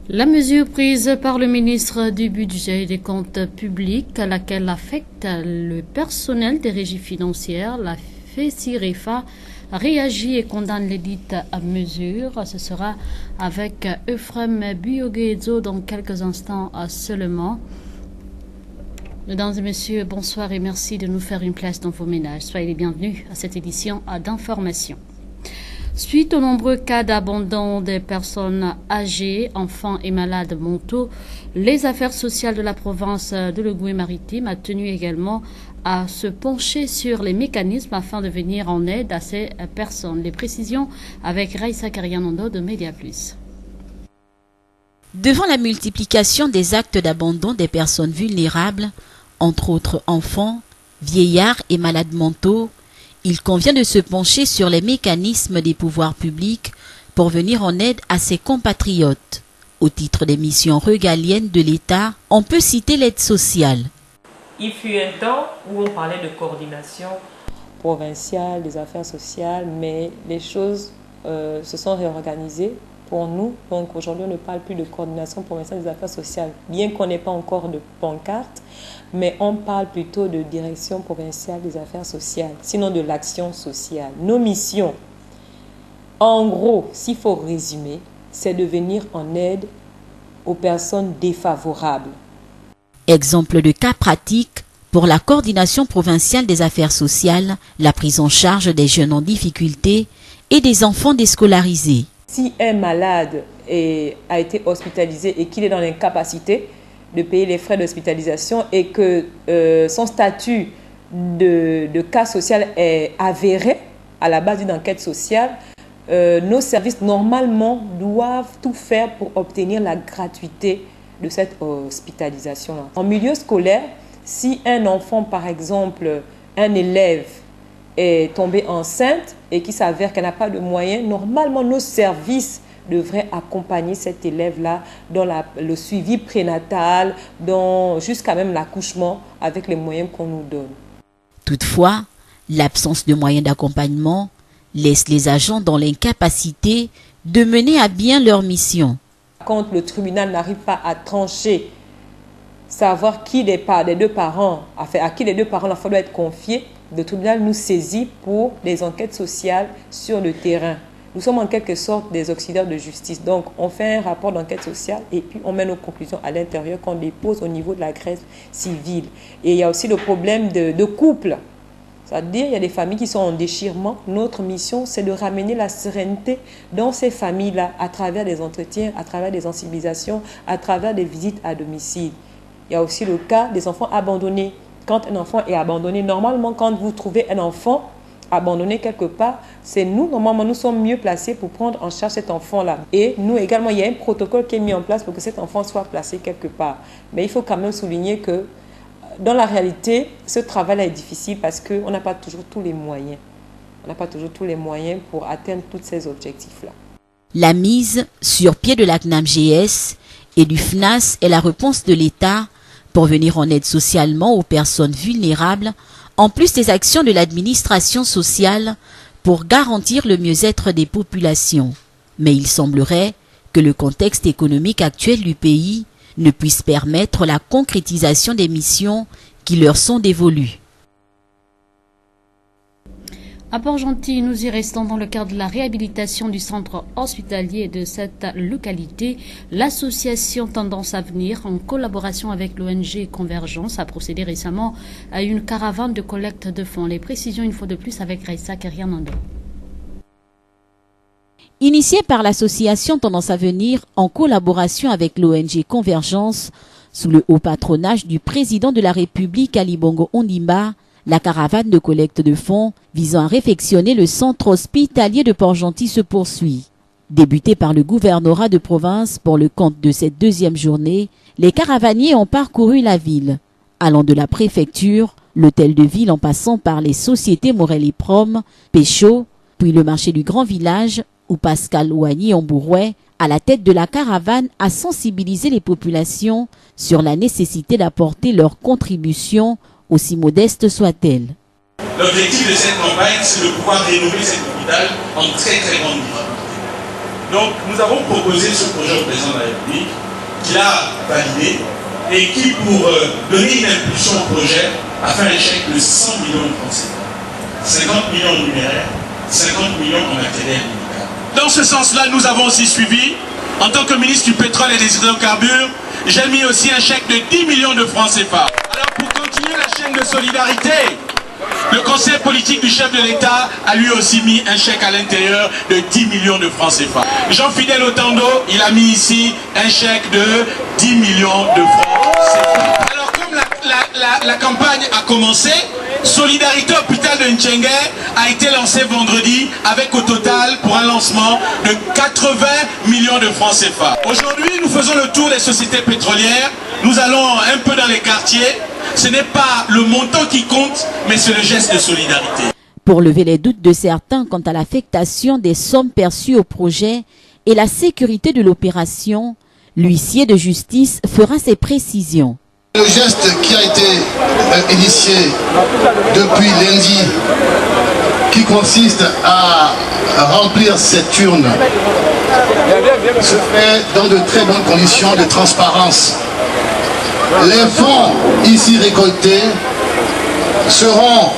La mesure prise par le ministre du Budget et des Comptes publics, laquelle affecte le personnel des régies financières, la FECIREFA, réagit et condamne l'édite à mesure. Ce sera avec Euphrem Buyogezo dans quelques instants seulement. Mesdames et messieurs, bonsoir et merci de nous faire une place dans vos ménages. Soyez les bienvenus à cette édition d'information. Suite aux nombreux cas d'abandon des personnes âgées, enfants et malades mentaux, les affaires sociales de la province de Logoué-Maritime a tenu également à se pencher sur les mécanismes afin de venir en aide à ces personnes. Les précisions avec Raïssa Karianando de Média Plus. Devant la multiplication des actes d'abandon des personnes vulnérables, entre autres enfants, vieillards et malades mentaux, il convient de se pencher sur les mécanismes des pouvoirs publics pour venir en aide à ses compatriotes. Au titre des missions régaliennes de l'État, on peut citer l'aide sociale. Il fut un temps où on parlait de coordination provinciale des affaires sociales, mais les choses se sont réorganisées pour nous. Donc aujourd'hui, on ne parle plus de coordination provinciale des affaires sociales, bien qu'on n'ait pas encore de pancarte, mais on parle plutôt de direction provinciale des affaires sociales, sinon de l'action sociale. Nos missions, en gros, s'il faut résumer, c'est de venir en aide aux personnes défavorables. Exemple de cas pratique pour la coordination provinciale des affaires sociales, la prise en charge des jeunes en difficulté et des enfants déscolarisés. Si un malade a été hospitalisé et qu'il est dans l'incapacité de payer les frais d'hospitalisation et que son statut de cas social est avéré à la base d'une enquête sociale, nos services normalement doivent tout faire pour obtenir la gratuité de cette hospitalisation-là. En milieu scolaire, si un enfant, par exemple, un élève est tombé enceinte et qu'il s'avère qu'elle n'a pas de moyens, normalement nos services devraient accompagner cet élève-là dans le suivi prénatal, jusqu'à même l'accouchement avec les moyens qu'on nous donne. Toutefois, l'absence de moyens d'accompagnement laisse les agents dans l'incapacité de mener à bien leur mission. Quand le tribunal n'arrive pas à trancher, savoir qui des deux parents, à qui les deux parents l'enfant doit être confié, le tribunal nous saisit pour des enquêtes sociales sur le terrain. Nous sommes en quelque sorte des auxiliaires de justice. Donc, on fait un rapport d'enquête sociale et puis on met nos conclusions à l'intérieur qu'on dépose au niveau de la greffe civile. Et il y a aussi le problème de couple. C'est-à-dire, il y a des familles qui sont en déchirement. Notre mission, c'est de ramener la sérénité dans ces familles-là à travers des entretiens, à travers des sensibilisations, à travers des visites à domicile. Il y a aussi le cas des enfants abandonnés. Quand un enfant est abandonné, normalement, quand vous trouvez un enfant abandonné quelque part, c'est nous, normalement, nous sommes mieux placés pour prendre en charge cet enfant-là. Et nous également, il y a un protocole qui est mis en place pour que cet enfant soit placé quelque part. Mais il faut quand même souligner que dans la réalité, ce travail-là est difficile parce qu'on n'a pas toujours tous les moyens. On n'a pas toujours tous les moyens pour atteindre tous ces objectifs-là. La mise sur pied de la CNAMGS et du FNAS est la réponse de l'État pour venir en aide socialement aux personnes vulnérables, en plus des actions de l'administration sociale pour garantir le mieux-être des populations. Mais il semblerait que le contexte économique actuel du pays ne puisse permettre la concrétisation des missions qui leur sont dévolues. À Port-Gentil, nous y restons dans le cadre de la réhabilitation du centre hospitalier de cette localité. L'association Tendance à venir, en collaboration avec l'ONG Convergence, a procédé récemment à une caravane de collecte de fonds. Les précisions une fois de plus avec Raïssa Karianando. Initiée par l'association Tendance à venir, en collaboration avec l'ONG Convergence, sous le haut patronage du président de la République Ali Bongo Ondimba, la caravane de collecte de fonds visant à réfectionner le centre hospitalier de Port-Gentil se poursuit. Débutée par le gouvernorat de province pour le compte de cette deuxième journée, les caravaniers ont parcouru la ville, allant de la préfecture, l'hôtel de ville en passant par les sociétés Morel et Prom, Pécho, puis le marché du Grand Village, où Pascal Ouagny en Bourrouet, à la tête de la caravane, a sensibilisé les populations sur la nécessité d'apporter leur contribution, aussi modeste soit-elle. L'objectif de cette campagne, c'est de pouvoir rénover cet hôpital en très très grande difficulté. Donc nous avons proposé ce projet au président de la République, qu'il a validé, et qui, pour donner une impulsion au projet, a fait un chèque de 100 millions de francs CFA. 50 millions en numéraire, 50 millions en matériel médical. Dans ce sens-là, nous avons aussi suivi, en tant que ministre du pétrole et des hydrocarbures, j'ai mis aussi un chèque de 10 millions de francs CFA. Alors pour continuer la chaîne de solidarité, le conseil politique du chef de l'État a lui aussi mis un chèque à l'intérieur de 10 millions de francs CFA. Jean-Fidèle Otando, il a mis ici un chèque de 10 millions de francs CFA. Alors comme la campagne a commencé, Solidarité Hôpital de Ntchengue a été lancé vendredi avec au total pour un lancement de 80 millions de francs CFA. Aujourd'hui, nous faisons le tour des sociétés pétrolières. Nous allons un peu dans les quartiers. Ce n'est pas le montant qui compte, mais c'est le geste de solidarité. Pour lever les doutes de certains quant à l'affectation des sommes perçues au projet et la sécurité de l'opération, l'huissier de justice fera ses précisions. Le geste qui a été initié depuis lundi, qui consiste à remplir cette urne, se fait dans de très bonnes conditions de transparence. Les fonds ici récoltés seront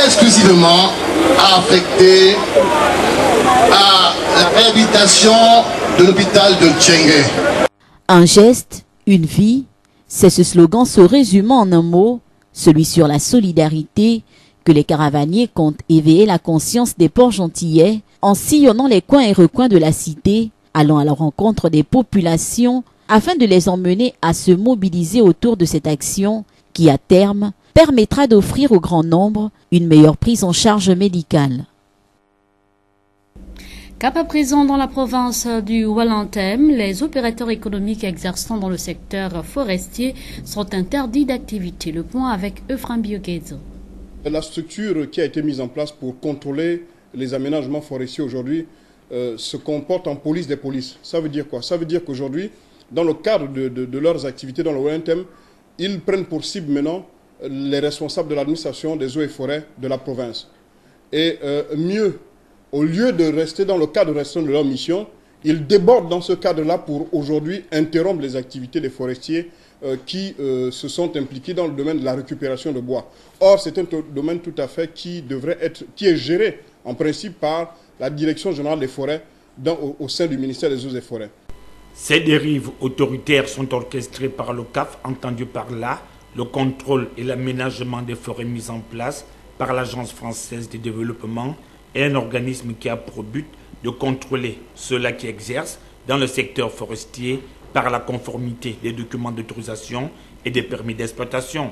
exclusivement affectés à la réhabilitation de l'hôpital de Ntchengue. Un geste, une vie, c'est ce slogan se résumant en un mot, celui sur la solidarité, que les caravaniers comptent éveiller la conscience des Port-Gentilais en sillonnant les coins et recoins de la cité, allant à la rencontre des populations afin de les emmener à se mobiliser autour de cette action qui, à terme, permettra d'offrir au grand nombre une meilleure prise en charge médicale. Cap à présent, dans la province du Walantem, les opérateurs économiques exerçant dans le secteur forestier sont interdits d'activité. Le point avec Euphrem Bioguezo. La structure qui a été mise en place pour contrôler les aménagements forestiers aujourd'hui se comporte en police des polices. Ça veut dire quoi? Ça veut dire qu'aujourd'hui, dans le cadre de leurs activités dans le Walantem, ils prennent pour cible maintenant les responsables de l'administration des eaux et forêts de la province. Et mieux, au lieu de rester dans le cadre restreint de leur mission, ils débordent dans ce cadre-là pour aujourd'hui interrompre les activités des forestiers qui se sont impliqués dans le domaine de la récupération de bois. Or, c'est un domaine tout à fait qui est géré en principe par la Direction générale des forêts au sein du ministère des eaux et forêts. Ces dérives autoritaires sont orchestrées par le CAF, entendu par là, le contrôle et l'aménagement des forêts mis en place par l'Agence française de développement et un organisme qui a pour but de contrôler ceux-là qui exercent dans le secteur forestier par la conformité des documents d'autorisation et des permis d'exploitation.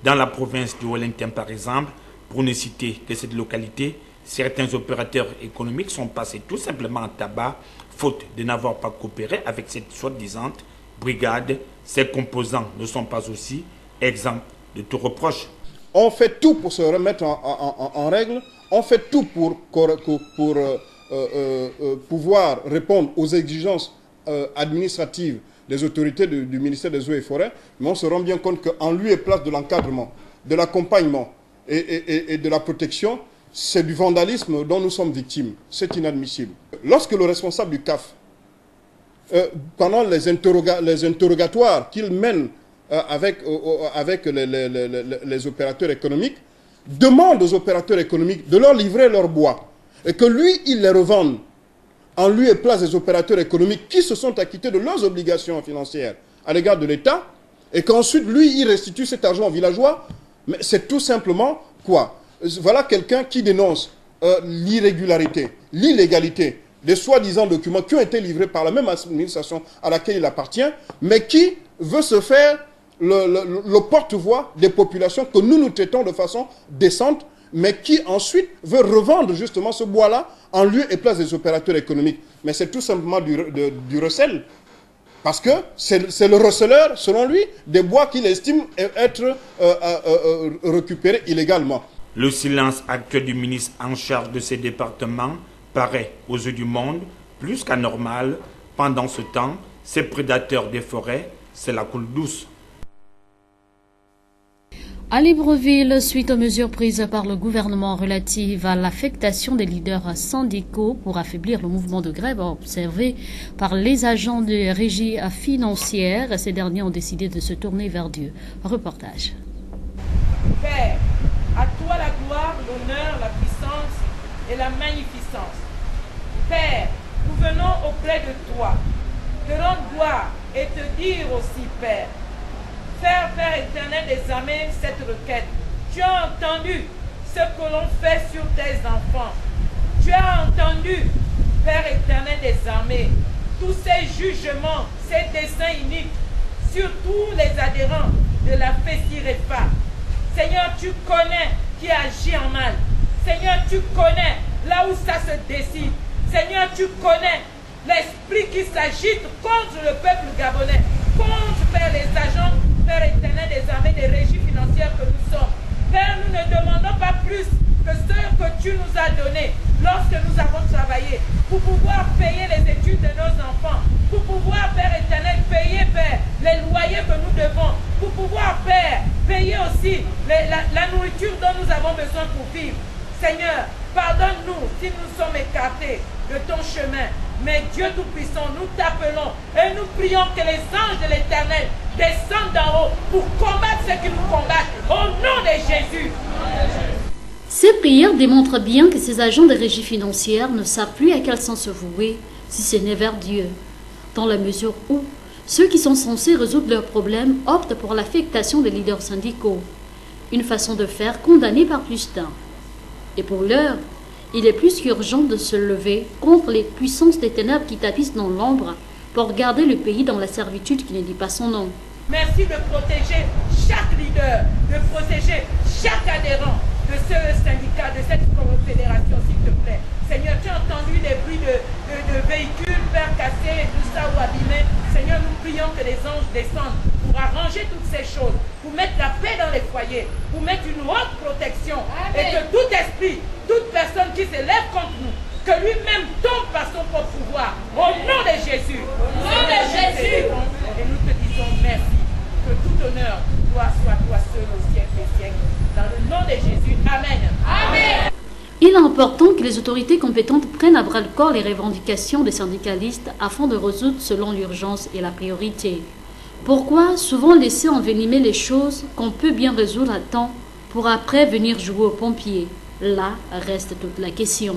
Dans la province du Walantem, par exemple, pour ne citer que cette localité, certains opérateurs économiques sont passés tout simplement en tabac, faute de n'avoir pas coopéré avec cette soi-disant brigade. Ces composants ne sont pas aussi exempts de tout reproche. On fait tout pour se remettre en règle, on fait tout pour pouvoir répondre aux exigences administratives des autorités du ministère des Eaux et Forêts, mais on se rend bien compte qu'en lieu et place de l'encadrement, de l'accompagnement et de la protection, c'est du vandalisme dont nous sommes victimes. C'est inadmissible. Lorsque le responsable du CAF, pendant les interrogatoires qu'il mène avec les opérateurs économiques, demande aux opérateurs économiques de leur livrer leur bois et que lui, il les revende en lieu et place des opérateurs économiques qui se sont acquittés de leurs obligations financières à l'égard de l'État et qu'ensuite, lui, il restitue cet argent aux villageois. Mais c'est tout simplement quoi? Voilà quelqu'un qui dénonce l'irrégularité, l'illégalité des soi-disant documents qui ont été livrés par la même administration à laquelle il appartient, mais qui veut se faire le porte-voix des populations que nous traitons de façon décente, mais qui ensuite veut revendre justement ce bois-là en lieu et place des opérateurs économiques. Mais c'est tout simplement du recel. Parce que c'est le receleur, selon lui, des bois qu'il estime être récupérés illégalement. Le silence actuel du ministre en charge de ces départements paraît aux yeux du monde plus qu'anormal. Pendant ce temps, ces prédateurs des forêts, c'est la coule douce. À Libreville, suite aux mesures prises par le gouvernement relatives à l'affectation des leaders syndicaux pour affaiblir le mouvement de grève observé par les agents de régie financière, ces derniers ont décidé de se tourner vers Dieu. Reportage. Père, à toi la gloire, l'honneur, la puissance et la magnificence. Père, nous venons auprès de toi, te rendre gloire et te dire aussi, Père, faire, Père éternel des armées, cette requête. Tu as entendu ce que l'on fait sur tes enfants. Tu as entendu, Père éternel des armées, tous ces jugements, ces desseins iniques sur tous les adhérents de la FESIREFA. Seigneur, tu connais qui agit en mal. Seigneur, tu connais là où ça se décide. Seigneur, tu connais l'esprit qui s'agite contre le peuple gabonais, contre, Père, les agents, Père éternel des armées, des régies financières que nous sommes. Père, nous ne demandons pas plus que ce que tu nous as donné lorsque nous avons travaillé pour pouvoir payer les études de nos enfants, pour pouvoir, Père éternel, payer, Père, les loyers que nous devons, pour pouvoir, Père, payer aussi la nourriture dont nous avons besoin pour vivre. Seigneur, pardonne-nous si nous sommes écartés de ton chemin. Mais Dieu Tout-Puissant, nous t'appelons et nous prions que les anges de l'Éternel descendent d'en haut pour combattre ceux qui nous combattent au nom de Jésus. Ces prières démontrent bien que ces agents de régie financière ne savent plus à quel sens se vouer si ce n'est vers Dieu, dans la mesure où ceux qui sont censés résoudre leurs problèmes optent pour l'affectation des leaders syndicaux, une façon de faire condamnée par plus d'un. Et pour l'heure, il est plus qu'urgent de se lever contre les puissances des ténèbres qui tapissent dans l'ombre pour garder le pays dans la servitude qui ne dit pas son nom. Merci de protéger chaque leader, de protéger chaque adhérent de ce syndicat, de cette fédération, s'il te plaît. Seigneur, tu as entendu les bruits de véhicules, Père, cassés et tout ça ou abîmés. Seigneur, nous prions que les anges descendent pour arranger toutes ces choses, pour mettre la paix dans les foyers, pour mettre une haute protection. Amen. Et que tout esprit, toute personne qui s'élève contre nous, que lui-même tombe par son propre pouvoir. Au nom de Jésus. Au nom de Jésus. Et nous te disons merci. Que tout honneur, toute gloire soit à toi seul au siècle des siècles. Dans le nom de Jésus. Amen. Amen. Il est important que les autorités compétentes prennent à bras-le-corps les revendications des syndicalistes afin de résoudre selon l'urgence et la priorité. Pourquoi souvent laisser envenimer les choses qu'on peut bien résoudre à temps pour après venir jouer aux pompiers? Là reste toute la question.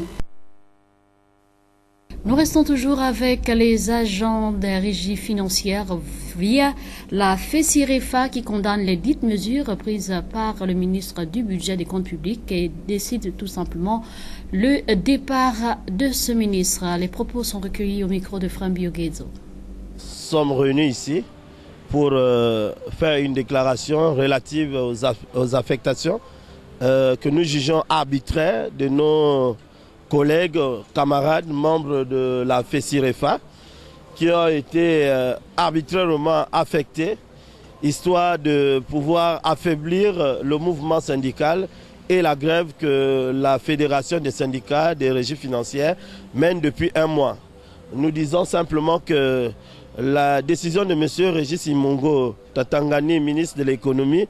Nous restons toujours avec les agents des régies financières via la FESIREFA qui condamne les dites mesures prises par le ministre du Budget des Comptes Publics et décide tout simplement le départ de ce ministre. Les propos sont recueillis au micro de Frambio Guezo. Nous sommes réunis ici pour faire une déclaration relative aux affectations que nous jugeons arbitraires de nos collègues, camarades, membres de la FESIREFA qui ont été arbitrairement affectés, histoire de pouvoir affaiblir le mouvement syndical et la grève que la Fédération des syndicats des régies financières mène depuis un mois. Nous disons simplement que la décision de M. Régis Imongo Tatangani, ministre de l'économie,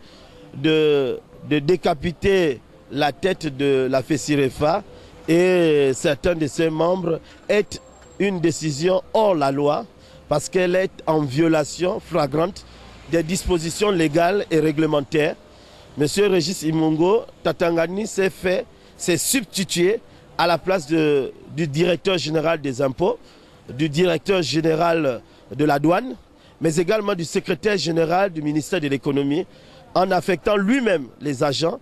de décapiter la tête de la FESIREFA et certains de ses membres est une décision hors la loi parce qu'elle est en violation flagrante des dispositions légales et réglementaires. Monsieur Régis Imongo Tatangani s'est substitué à la place du directeur général des impôts, du directeur général de la douane, mais également du secrétaire général du ministère de l'économie, en affectant lui-même les agents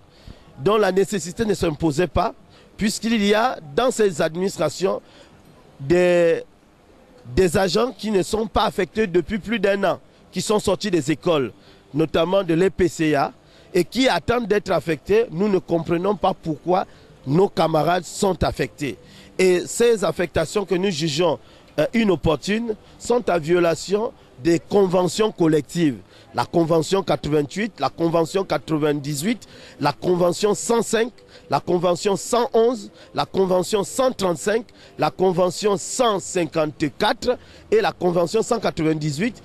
dont la nécessité ne s'imposait pas, puisqu'il y a dans ces administrations des agents qui ne sont pas affectés depuis plus d'un an, qui sont sortis des écoles, notamment de l'EPCA, et qui attendent d'être affectés. Nous ne comprenons pas pourquoi nos camarades sont affectés. Et ces affectations que nous jugeons inopportunes sont en violation des conventions collectives. La Convention 88, la Convention 98, la Convention 105, la Convention 111, la Convention 135, la Convention 154 et la Convention 198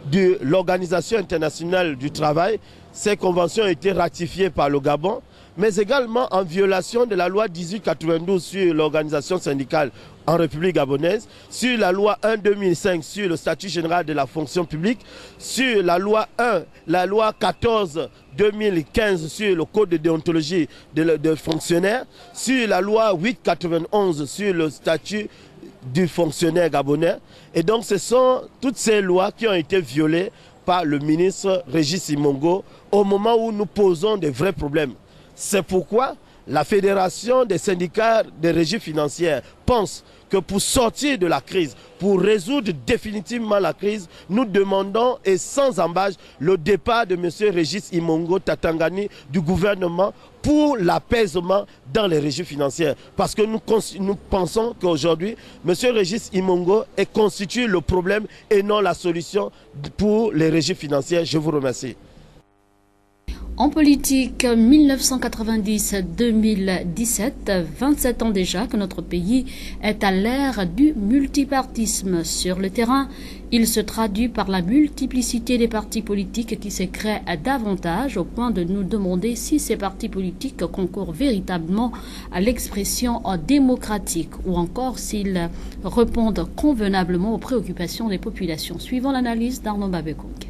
de l'Organisation internationale du travail. ces conventions ont été ratifiées par le Gabon, mais également en violation de la loi 1892 sur l'organisation syndicale en République gabonaise, sur la loi 1-2005 sur le statut général de la fonction publique, sur la loi 14-2015 sur le code de déontologie de fonctionnaires, sur la loi 8-91 sur le statut du fonctionnaire gabonais. Et donc ce sont toutes ces lois qui ont été violées par le ministre Régis Imongo au moment où nous posons des vrais problèmes. C'est pourquoi la Fédération des syndicats des régies financières pense que pour sortir de la crise, pour résoudre définitivement la crise, nous demandons et sans embâche le départ de M. Régis Imongo Tatangani du gouvernement pour l'apaisement dans les régies financières. Parce que nous pensons qu'aujourd'hui, M. Régis Imongo constitue le problème et non la solution pour les régies financières. Je vous remercie. En politique, 1990-2017, 27 ans déjà que notre pays est à l'ère du multipartisme. Sur le terrain, il se traduit par la multiplicité des partis politiques qui se créent davantage au point de nous demander si ces partis politiques concourent véritablement à l'expression démocratique ou encore s'ils répondent convenablement aux préoccupations des populations. Suivant l'analyse d'Arnaud Babekong.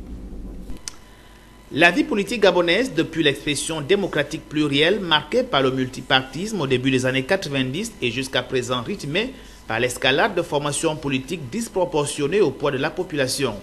La vie politique gabonaise, depuis l'expression démocratique plurielle marquée par le multipartisme au début des années 90 et jusqu'à présent rythmée par l'escalade de formations politiques disproportionnées au poids de la population.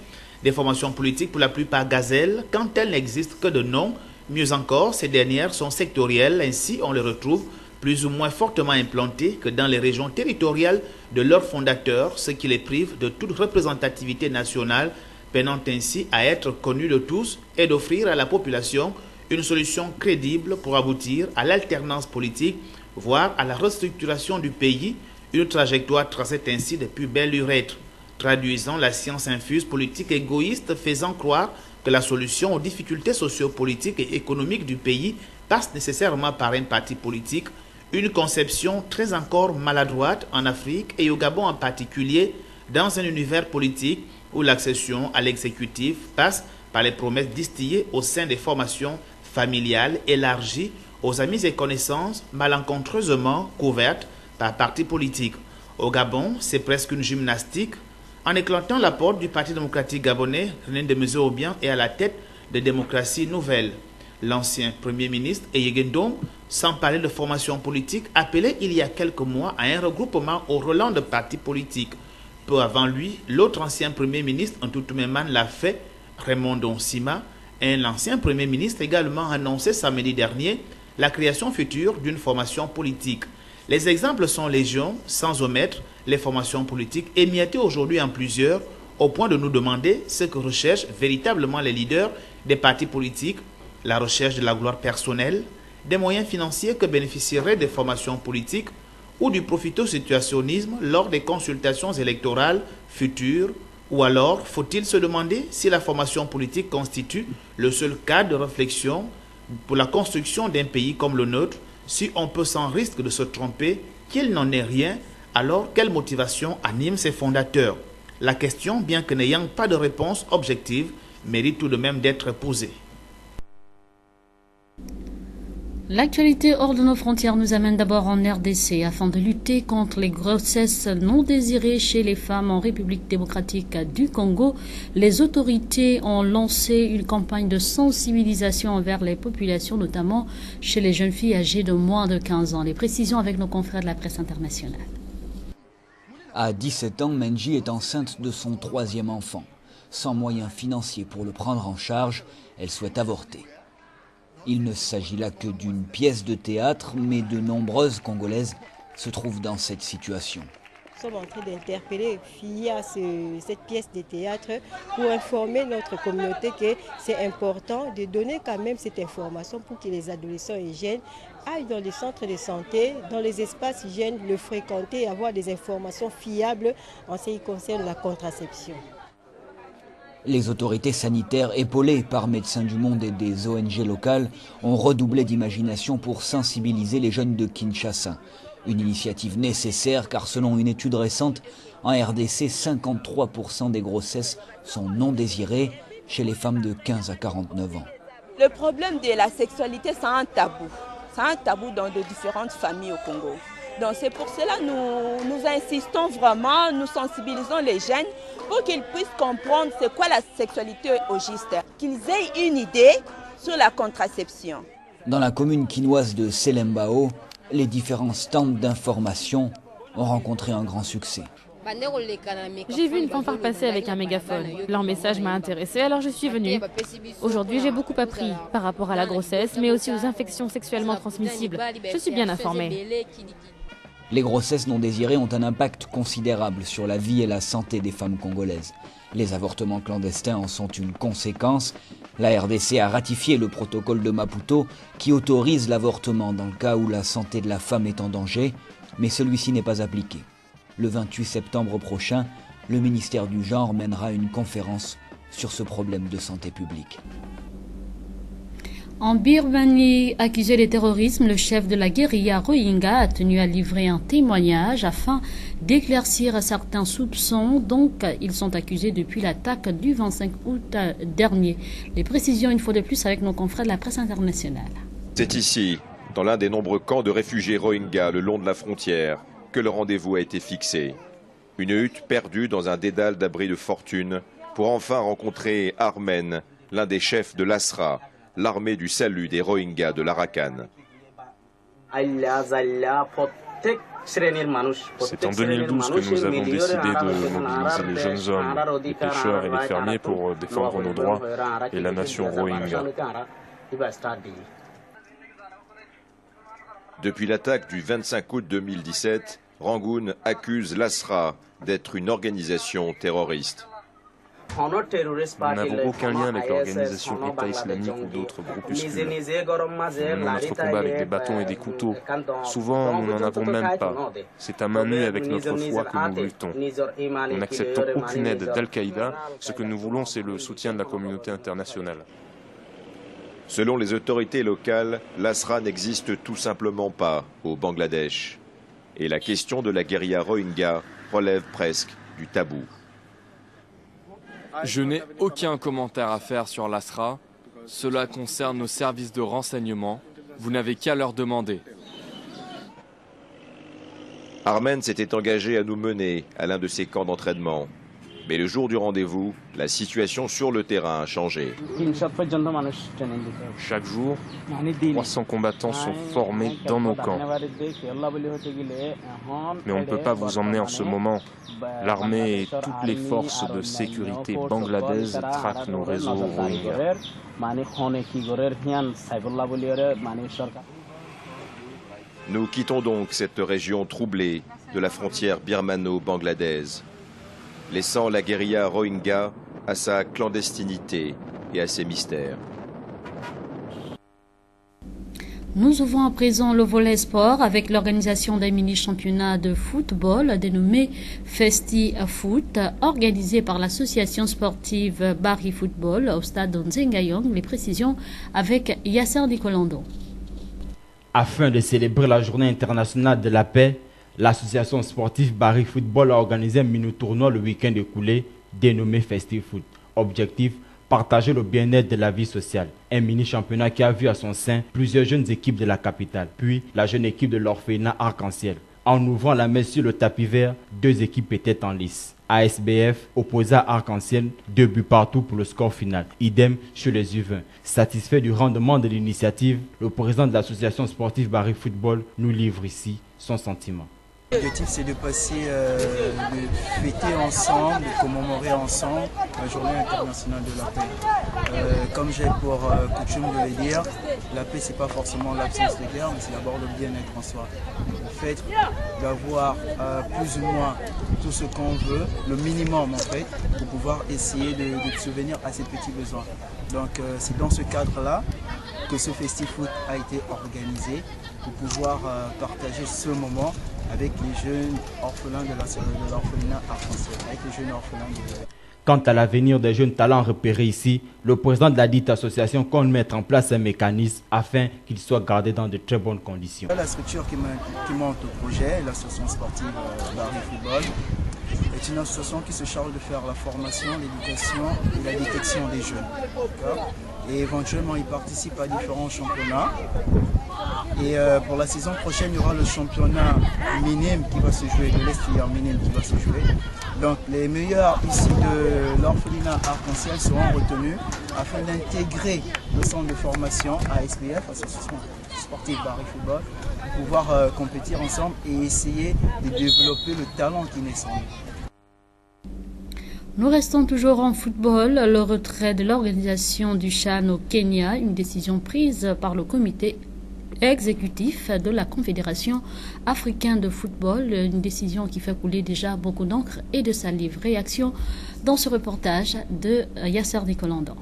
Des formations politiques pour la plupart gazelles quand elles n'existent que de nom. Mieux encore, ces dernières sont sectorielles, ainsi on les retrouve plus ou moins fortement implantées que dans les régions territoriales de leurs fondateurs, ce qui les prive de toute représentativité nationale, peinant ainsi à être connu de tous et d'offrir à la population une solution crédible pour aboutir à l'alternance politique, voire à la restructuration du pays, une trajectoire tracée ainsi depuis belle lurette, traduisant la science infuse politique égoïste, faisant croire que la solution aux difficultés sociopolitiques et économiques du pays passe nécessairement par un parti politique, une conception très encore maladroite en Afrique et au Gabon en particulier, dans un univers politique où l'accession à l'exécutif passe par les promesses distillées au sein des formations familiales élargies aux amis et connaissances malencontreusement couvertes par partis politiques. Au Gabon, c'est presque une gymnastique. En éclatant la porte du Parti démocratique gabonais, René Desmezeux-Obiang est à la tête de Démocratie Nouvelle. L'ancien Premier ministre Eyeguen Dom, sans parler de formation politique, appelait il y a quelques mois à un regroupement au relent de partis politiques. Peu avant lui, l'autre ancien Premier ministre, Ntoutou-Memane, l'a fait, Raymond Donsima, un ancien Premier ministre également annoncé samedi dernier la création future d'une formation politique. Les exemples sont légion, sans omettre les formations politiques émiettées aujourd'hui en plusieurs, au point de nous demander ce que recherchent véritablement les leaders des partis politiques, la recherche de la gloire personnelle, des moyens financiers que bénéficieraient des formations politiques, ou du profito-situationnisme lors des consultations électorales futures, ou alors faut-il se demander si la formation politique constitue le seul cadre de réflexion pour la construction d'un pays comme le nôtre, si on peut sans risque de se tromper qu'il n'en est rien, alors quelle motivation anime ses fondateurs? La question, bien que n'ayant pas de réponse objective, mérite tout de même d'être posée. L'actualité hors de nos frontières nous amène d'abord en RDC afin de lutter contre les grossesses non désirées chez les femmes en République démocratique du Congo. Les autorités ont lancé une campagne de sensibilisation envers les populations, notamment chez les jeunes filles âgées de moins de 15 ans. Les précisions avec nos confrères de la presse internationale. À 17 ans, Menji est enceinte de son 3e enfant. Sans moyens financiers pour le prendre en charge, elle souhaite avorter. Il ne s'agit là que d'une pièce de théâtre, mais de nombreuses Congolaises se trouvent dans cette situation. Nous sommes en train d'interpeller via cette pièce de théâtre pour informer notre communauté que c'est important de donner quand même cette information pour que les adolescents et jeunes aillent dans les centres de santé, dans les espaces hygiènes, le fréquenter et avoir des informations fiables en ce qui concerne la contraception. Les autorités sanitaires, épaulées par Médecins du Monde et des ONG locales, ont redoublé d'imagination pour sensibiliser les jeunes de Kinshasa. Une initiative nécessaire car selon une étude récente, en RDC, 53% des grossesses sont non désirées chez les femmes de 15 à 49 ans. Le problème de la sexualité, c'est un tabou. C'est un tabou dans de différentes familles au Congo. Donc c'est pour cela que nous insistons vraiment, nous sensibilisons les jeunes pour qu'ils puissent comprendre c'est quoi la sexualité au juste, qu'ils aient une idée sur la contraception. Dans la commune quinoise de Selembao, les différents stands d'information ont rencontré un grand succès. J'ai vu une fanfare passer avec un mégaphone. Leur message m'a intéressée, alors je suis venue. Aujourd'hui, j'ai beaucoup appris par rapport à la grossesse, mais aussi aux infections sexuellement transmissibles. Je suis bien informée. Les grossesses non désirées ont un impact considérable sur la vie et la santé des femmes congolaises. Les avortements clandestins en sont une conséquence. La RDC a ratifié le protocole de Maputo qui autorise l'avortement dans le cas où la santé de la femme est en danger, mais celui-ci n'est pas appliqué. Le 28 septembre prochain, le ministère du Genre mènera une conférence sur ce problème de santé publique. En Birmanie, accusé de terrorisme, le chef de la guérilla Rohingya a tenu à livrer un témoignage afin d'éclaircir certains soupçons. Donc, ils sont accusés depuis l'attaque du 25 août dernier. Les précisions, une fois de plus, avec nos confrères de la presse internationale. C'est ici, dans l'un des nombreux camps de réfugiés Rohingyas le long de la frontière, que le rendez-vous a été fixé. Une hutte perdue dans un dédale d'abri de fortune pour enfin rencontrer Armen, l'un des chefs de l'Asra, l'armée du salut des Rohingyas de l'Arakan. C'est en 2012 que nous avons décidé de mobiliser les jeunes hommes, les pêcheurs et les fermiers pour défendre nos droits et la nation Rohingya. Depuis l'attaque du 25 août 2017, Rangoon accuse l'Asra d'être une organisation terroriste. Nous n'avons aucun lien avec l'organisation État islamique ou d'autres groupuscules. Nous menons notre combat avec des bâtons et des couteaux. Souvent, nous n'en avons même pas. C'est à main nue avec notre foi que nous luttons. Nous n'acceptons aucune aide d'Al-Qaïda. Ce que nous voulons, c'est le soutien de la communauté internationale. Selon les autorités locales, l'Asra n'existe tout simplement pas au Bangladesh. Et la question de la guérilla Rohingya relève presque du tabou. Je n'ai aucun commentaire à faire sur l'Asra. Cela concerne nos services de renseignement. Vous n'avez qu'à leur demander. Armen s'était engagé à nous mener à l'un de ces camps d'entraînement. Mais le jour du rendez-vous, la situation sur le terrain a changé. Chaque jour, 300 combattants sont formés dans nos camps. Mais on ne peut pas vous emmener en ce moment. L'armée et toutes les forces de sécurité bangladaises traquent nos réseaux Rohingyas. Nous quittons donc cette région troublée de la frontière birmano-bangladaise, laissant la guérilla Rohingya à sa clandestinité et à ses mystères. Nous ouvrons à présent le volet sport avec l'organisation d'un mini-championnat de football dénommé Festi Foot, organisé par l'association sportive Bari Football au stade Nzengayong. Les précisions avec Yasser Nicolando. Afin de célébrer la journée internationale de la paix, l'association sportive Bari Football a organisé un mini-tournoi le week-end écoulé dénommé Festi Foot. Objectif, partager le bien-être de la vie sociale. Un mini-championnat qui a vu à son sein plusieurs jeunes équipes de la capitale, puis la jeune équipe de l'orphelinat Arc-en-Ciel. En ouvrant la messe sur le tapis vert, 2 équipes étaient en lice. ASBF opposé à Arc-en-Ciel, 2 buts partout pour le score final. Idem chez les U20. Satisfait du rendement de l'initiative, le président de l'association sportive Bari Football nous livre ici son sentiment. L'objectif, c'est de passer, de fêter ensemble, de commémorer ensemble la journée internationale de la paix. Comme j'ai pour coutume de le dire, la paix, c'est pas forcément l'absence de guerre, mais c'est d'abord le bien-être en soi. Le fait d'avoir plus ou moins tout ce qu'on veut, le minimum en fait, pour pouvoir essayer de subvenir à ses petits besoins. Donc c'est dans ce cadre-là que ce Festi-Foot a été organisé pour pouvoir partager ce moment avec les jeunes orphelins de l'orphelinat Arc-en-Ciel, avec les jeunes orphelins de... Quant à l'avenir des jeunes talents repérés ici, le président de la dite association compte mettre en place un mécanisme afin qu'ils soient gardés dans de très bonnes conditions. La structure qui monte au projet, l'association sportive Bari Football, est une association qui se charge de faire la formation, l'éducation et la détection des jeunes. Et éventuellement, ils participent à différents championnats. Et pour la saison prochaine, il y aura le championnat minime qui va se jouer, de l'Est minime qui va se jouer. Donc les meilleurs ici de l'orphelinat Arc-en-Ciel seront retenus afin d'intégrer le centre de formation ASBF, Association Sportive Barry Football, pour pouvoir compétir ensemble et essayer de développer le talent qui naît en nous. Nous restons toujours en football. Le retrait de l'organisation du CHAN au Kenya, une décision prise par le comité exécutif de la Confédération africaine de football, une décision qui fait couler déjà beaucoup d'encre et de salive. Réaction dans ce reportage de Yasser Nicolandan.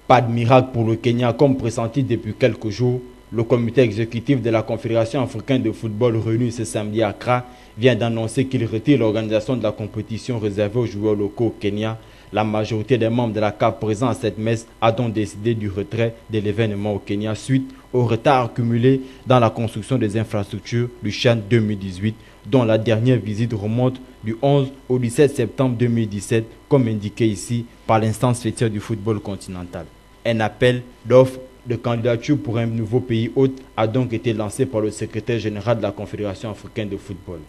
Pas de miracle pour le Kenya comme pressenti depuis quelques jours. Le comité exécutif de la Confédération africaine de football réuni ce samedi à Accra vient d'annoncer qu'il retire l'organisation de la compétition réservée aux joueurs locaux au Kenya. La majorité des membres de la CAF présents à cette messe a donc décidé du retrait de l'événement au Kenya suite au retard accumulé dans la construction des infrastructures du CHAN 2018, dont la dernière visite remonte du 11 au 17 septembre 2017, comme indiqué ici par l'instance faîtière du football continental. Un appel d'offres de candidature pour un nouveau pays hôte a donc été lancé par le secrétaire général de la Confédération africaine de football.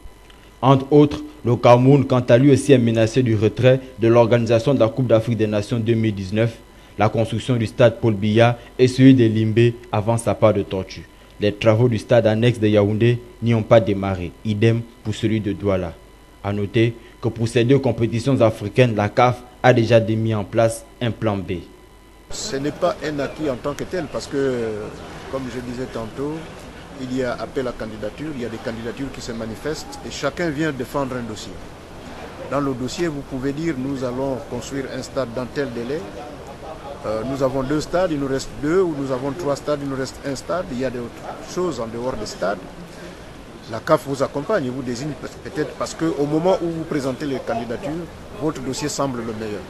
Entre autres, le Cameroun, quant à lui aussi, est menacé du retrait de l'organisation de la Coupe d'Afrique des Nations 2019. La construction du stade Paul Biya et celui de Limbé avancent à pas de tortue. Les travaux du stade annexe de Yaoundé n'y ont pas démarré. Idem pour celui de Douala. A noter que pour ces deux compétitions africaines, la CAF a déjà mis en place un plan B. Ce n'est pas un acquis en tant que tel parce que, comme je disais tantôt, il y a appel à candidature, il y a des candidatures qui se manifestent et chacun vient défendre un dossier. Dans le dossier, vous pouvez dire nous allons construire un stade dans tel délai. Nous avons 2 stades, il nous reste 2, ou nous avons 3 stades, il nous reste 1 stade. Il y a d'autres choses en dehors des stades. La CAF vous accompagne, vous désigne peut-être parce qu'au moment où vous présentez les candidatures, votre dossier semble le meilleur.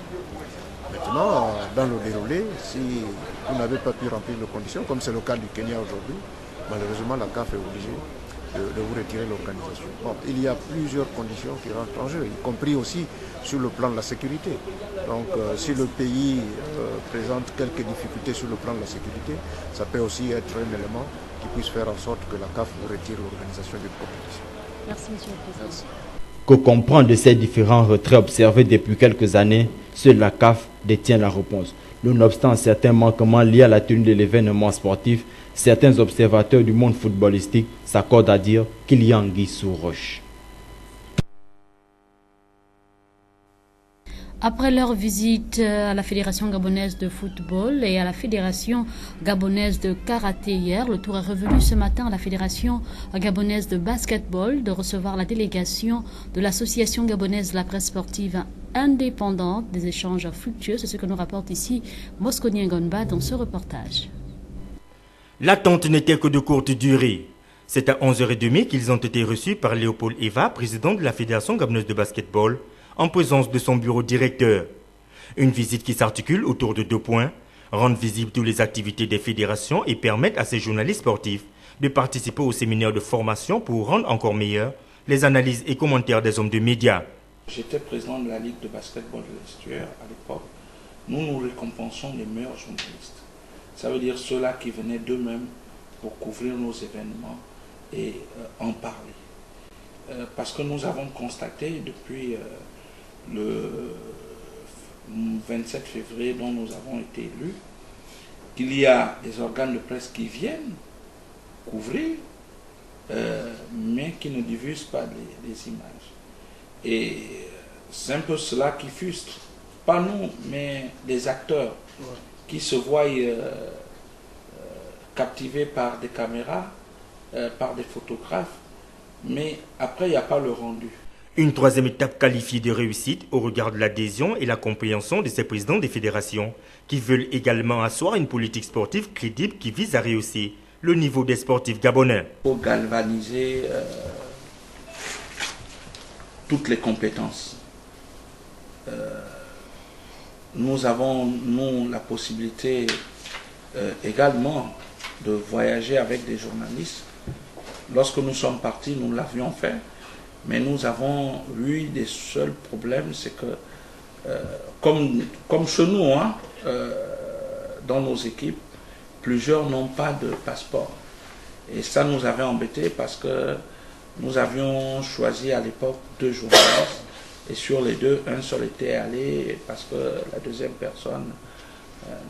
Maintenant, dans le déroulé, si vous n'avez pas pu remplir les conditions, comme c'est le cas du Kenya aujourd'hui, malheureusement la CAF est obligée de vous retirer l'organisation. Bon, il y a plusieurs conditions qui rentrent en jeu, y compris aussi sur le plan de la sécurité. Donc si le pays présente quelques difficultés sur le plan de la sécurité, ça peut aussi être un élément qui puisse faire en sorte que la CAF vous retire l'organisation d'une compétition. Merci, Monsieur le Président. Merci. Que comprendre de ces différents retraits observés depuis quelques années, seule la CAF détient la réponse. Nonobstant certains manquements liés à la tenue de l'événement sportif, certains observateurs du monde footballistique s'accordent à dire qu'il y a anguille sous roche. Après leur visite à la Fédération gabonaise de football et à la Fédération gabonaise de karaté hier, le tour est revenu ce matin à la Fédération gabonaise de basketball de recevoir la délégation de l'Association gabonaise de la presse sportive indépendante. Des échanges fructueux, c'est ce que nous rapporte ici Mosconi Ngonba dans ce reportage. L'attente n'était que de courte durée. C'est à 11h30 qu'ils ont été reçus par Léopold Eva, président de la Fédération gabonaise de basketball, en présence de son bureau directeur. Une visite qui s'articule autour de 2 points, rendre visibles toutes les activités des fédérations et permettre à ces journalistes sportifs de participer au séminaire de formation pour rendre encore meilleures les analyses et commentaires des hommes de médias. J'étais président de la Ligue de basketball de l'Estuaire à l'époque. Nous récompensons les meilleurs journalistes. Ça veut dire ceux-là qui venaient d'eux-mêmes pour couvrir nos événements et en parler. Parce que nous avons constaté depuis le 27 février dont nous avons été élus, qu'il y a des organes de presse qui viennent couvrir, mais qui ne diffusent pas les images. Et c'est un peu cela qui frustre, pas nous, mais les acteurs qui se voient captivés par des caméras, par des photographes, mais après il n'y a pas le rendu. Une troisième étape qualifiée de réussite au regard de l'adhésion et la compréhension de ces présidents des fédérations qui veulent également asseoir une politique sportive crédible qui vise à rehausser le niveau des sportifs gabonais. Pour galvaniser toutes les compétences. Nous avons, la possibilité également de voyager avec des journalistes. Lorsque nous sommes partis, nous l'avions fait. Mais nous avons eu des seuls problèmes, c'est que, comme chez nous, hein, dans nos équipes, plusieurs n'ont pas de passeport. Et ça nous avait embêtés parce que nous avions choisi à l'époque 2 journalistes. Et sur les 2, un seul était allé parce que la deuxième personne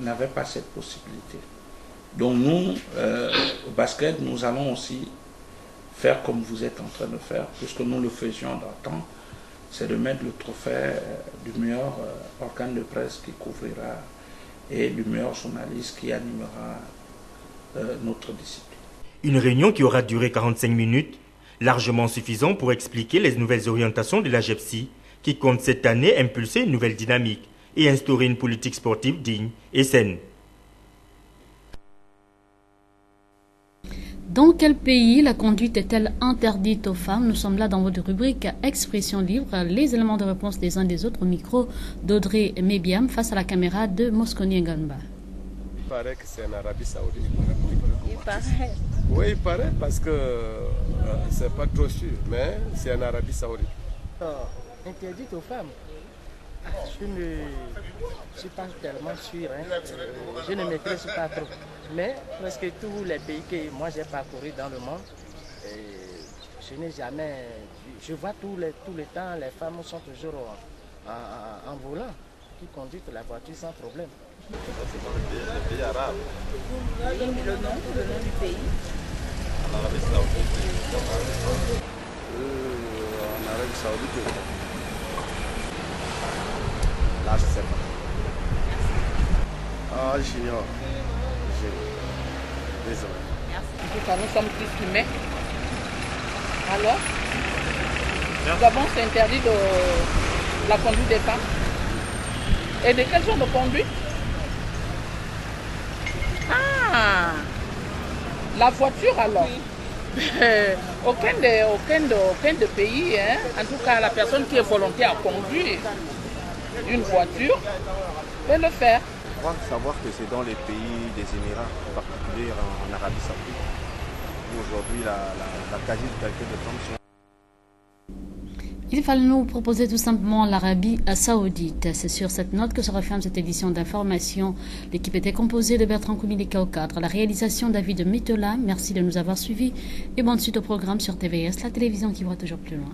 n'avait pas cette possibilité. Donc nous, au basket, nous allons aussi faire comme vous êtes en train de faire, puisque nous le faisions dans le temps, c'est de mettre le trophée du meilleur organe de presse qui couvrira et du meilleur journaliste qui animera notre discipline. Une réunion qui aura duré 45 minutes, largement suffisant pour expliquer les nouvelles orientations de la GEPSI, qui compte cette année impulser une nouvelle dynamique et instaurer une politique sportive digne et saine. Dans quel pays la conduite est-elle interdite aux femmes? Nous sommes là dans votre rubrique Expression libre. Les éléments de réponse des uns des autres au micro d'Audrey Mébiam face à la caméra de Mosconi Ngamba. Il paraît que c'est en Arabie Saoudite. Il paraît. Oui, il paraît parce que c'est pas trop sûr, mais c'est en Arabie Saoudite. Interdite aux femmes. Je ne suis pas tellement sûr, hein. Je ne maîtrise pas trop. Mais presque tous les pays que moi j'ai parcouru dans le monde, je n'ai jamais vu. Je vois tout le temps, les femmes sont toujours en volant, qui conduisent la voiture sans problème. C'est dans les pays arabes. Le nom du pays? En Arabie Saoudite. En Arabie Saoudite. Là, je ne sais pas. Ah, j'ignore. Désolé. Merci. Nous sommes tous humains. Alors, d'abord, c'est interdit de la conduite des femmes. Et de quel genre de conduite? Ah, la voiture alors. Aucun de pays, hein, en tout cas la personne qui est volontaire à conduire une voiture peut le faire. Il faut savoir que c'est dans les pays des Émirats, en particulier en Arabie Saoudite, où aujourd'hui la quasi-totalité des femmes sont. Il fallait nous proposer tout simplement l'Arabie Saoudite. C'est sur cette note que se referme cette édition d'information. L'équipe était composée de Bertrand Koumilika au cadre, la réalisation David Mitola. Merci de nous avoir suivis et bonne suite au programme sur TVS, la télévision qui voit toujours plus loin.